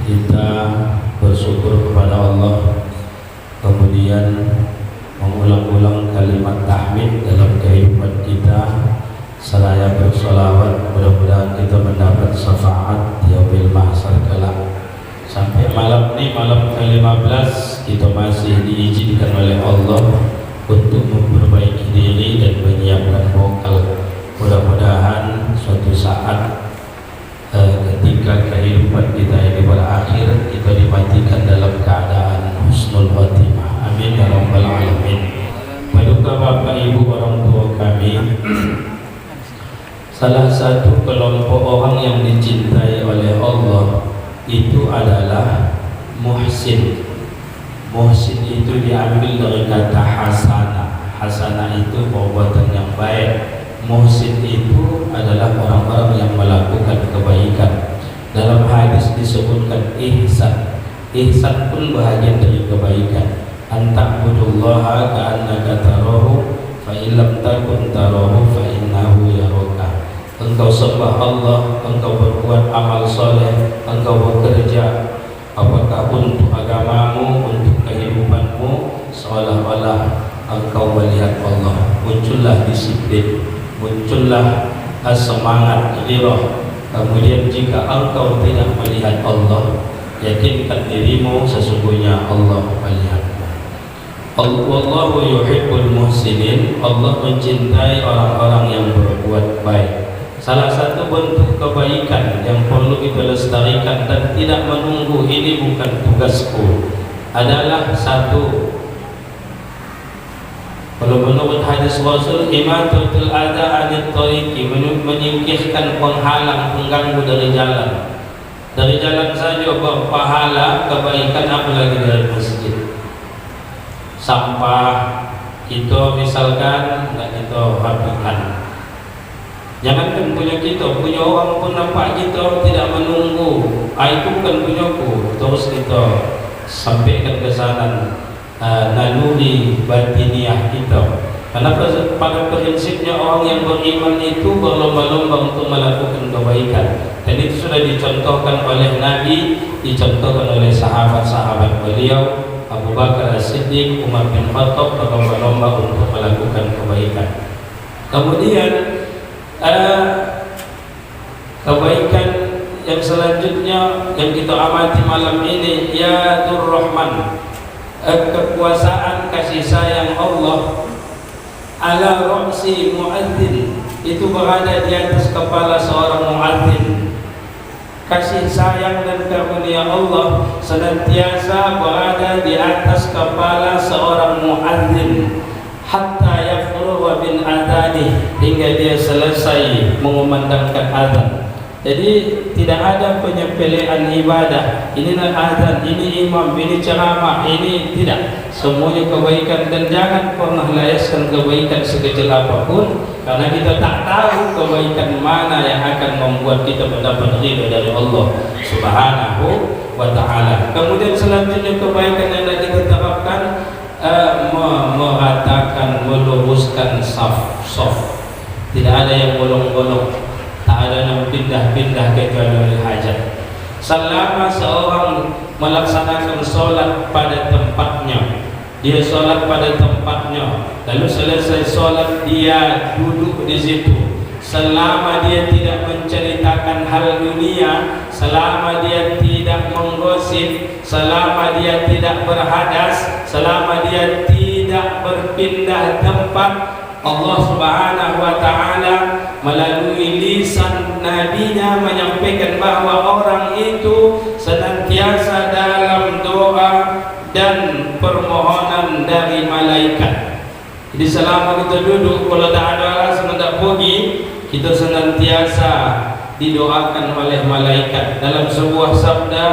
kita bersyukur kepada Allah, kemudian mengulang-ulang kalimat tahmid dalam kehidupan kita, seraya bersolawat. Mudah-mudahan kita mendapat syafaat di yaumil mahsyar kelak. Sampai malam ini, malam ke-15, kita masih diizinkan oleh Allah untuk memperbaiki diri dan menyiapkan vokal. Mudah-mudahan suatu saat ketika kehidupan kita ini berakhir, kita dimatikan dalam keadaan husnul khatimah. Amin ya rabbal alamin. Paduka Bapak Ibu orang tua kami, salah satu kelompok orang yang dicintai oleh Allah itu adalah muhsin. Muhsin itu diambil dari kata hasanah. Hasanah itu perbuatan yang baik. Muhsin itu adalah orang-orang yang melakukan kebaikan. Dalam hadis disebutkan ihsan. Ihsan pun bahagian dari kebaikan. Anta'budullaha ka'annaka tarahu fa illam takun tarahu fa innahu yaraka. Engkau sembah Allah, engkau berbuat amal soleh, engkau bekerja, apakah untuk agamamu, untuk kehidupanmu, seolah-olah engkau melihat Allah. Muncullah disiplin, muncullah semangat ghirah. Kemudian jika engkau tidak melihat Allah, yakinkan dirimu sesungguhnya Allah melihatmu. Wallahu yuhibbul muhsinin. Allah mencintai orang-orang yang berbuat baik. Salah satu bentuk kebaikan yang perlu kita lestarikan dan tidak menunggu ini bukan tugasku adalah satu, kalau menurut hadis Rasul, imatatul adha anit tariqi, menyingkirkan penghalang, pengganggu dari jalan. Dari jalan saja berpahala kebaikan, apalagi dari masjid. Sampah kita misalkan tidak kita rapikan. Jangankan punya kita, punya orang pun nampak kita tidak menunggu. Itu bukan punyaku, terus kita sampaikan ke sana naluri batiniah kita. Karena pada prinsipnya orang yang beriman itu berlomba-lomba untuk melakukan kebaikan. Dan itu sudah dicontohkan oleh Nabi, dicontohkan oleh sahabat-sahabat beliau, Abu Bakar As-Siddiq, Umar bin Khattab, berlomba-lomba untuk melakukan kebaikan. Kemudian kebaikan yang selanjutnya yang kita amati malam ini, ya Rahman, kekuasaan kasih sayang Allah ala ra'si muadzin, itu berada di atas kepala seorang muadzin. Kasih sayang dan karunia Allah senantiasa berada di atas kepala seorang muadzin hatta yafruha bin adani, hingga dia selesai mengumandangkan azan. Jadi tidak ada penyepelean ibadah. Inilah azan, ini imam, ini ceramah, ini tidak. Semuanya kebaikan, dan jangan pernah layaskan kebaikan sekecil apapun, karena kita tak tahu kebaikan mana yang akan membuat kita mendapat ridha dari Allah Subhanahu wa ta'ala. Kemudian selanjutnya kebaikan yang kita terapkan, meratakan, meluruskan saf. Tidak ada yang bolong-bolong, tak ada yang pindah-pindah kecuali oleh hajat. Selama seorang melaksanakan solat pada tempatnya, dia solat pada tempatnya, lalu selesai solat dia duduk di situ. Selama dia tidak menceritakan hal dunia, selama dia tidak menggosip, selama dia tidak berhadas, selama dia tidak berpindah tempat, Allah Subhanahu wa ta'ala melalui lisan nabinya menyampaikan bahwa orang itu senantiasa dalam doa dan permohonan dari malaikat. Jadi selama kita duduk, kalau tak ada alasan tak pergi, kita senantiasa didoakan oleh malaikat. Dalam sebuah sabda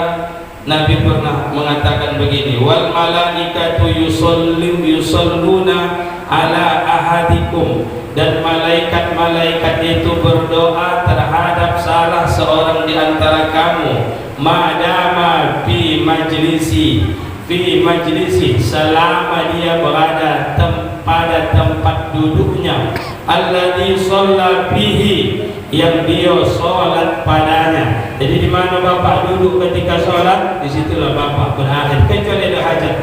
Nabi pernah mengatakan begini, wal malaikatu yusalluna ala ahadikum, dan malaikat-malaikat itu berdoa terhadap salah seorang di antara kamu, madama fi majlisi, selama dia berada pada tempat duduknya, alladhi shalla fihi, yang dia sholat padanya. Jadi di mana bapak duduk ketika sholat, disitulah bapak berakhir. Kecuali ada hajat,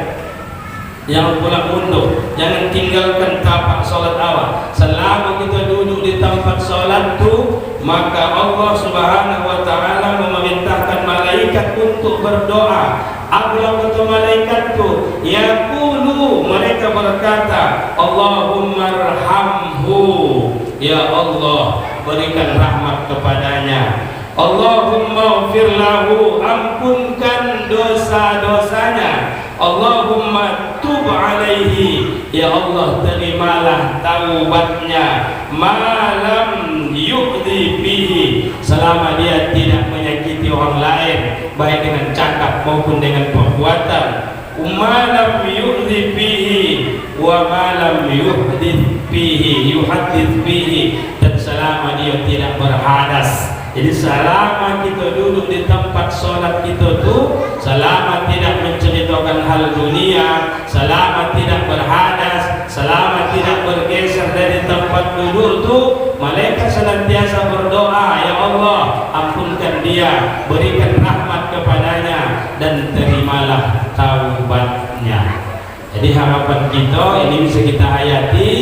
jangan pulang mundur, jangan tinggalkan tapak sholat awal. Selama kita duduk di tempat sholat tu, maka Allah Subhanahu wa Ta'ala memerintahkan malaikat untuk berdoa. Apabila kata malaikat tu, yaqulu, mereka berkata, Allahumma arhamhu, ya Allah berikan rahmat kepadanya. Allahumma ighfir lahu, ampunkan dosa-dosanya. Allahumma tub alaihi, ya Allah terimalah taubatnya. Malam yu'dhi bihi, selama dia tidak menyakiti orang lain, baik dengan cakap maupun dengan perbuatan. Malam yu'dhi bihi wa malam yuhdith bihi, dan selama dia tidak berhadas. Jadi selama kita duduk di tempat sholat kita tu, selama tidak menceritakan hal dunia, selama tidak berhadas, selama tidak bergeser dari tempat duduk tu, malaikat senantiasa berdoa, ya Allah ampunkan dia, berikan rahmat kepadanya, dan terimalah taubatnya. Jadi harapan kita ini bisa kita hayati.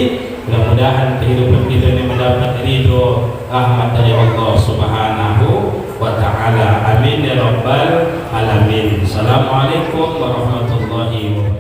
Mudah-mudahan kehidupan kita ini mendapat ridho rahmat dari Allah Subhanahu wa Ta'ala. Amin ya rabbal alamin. Assalamualaikum warahmatullahi wabarakatuh.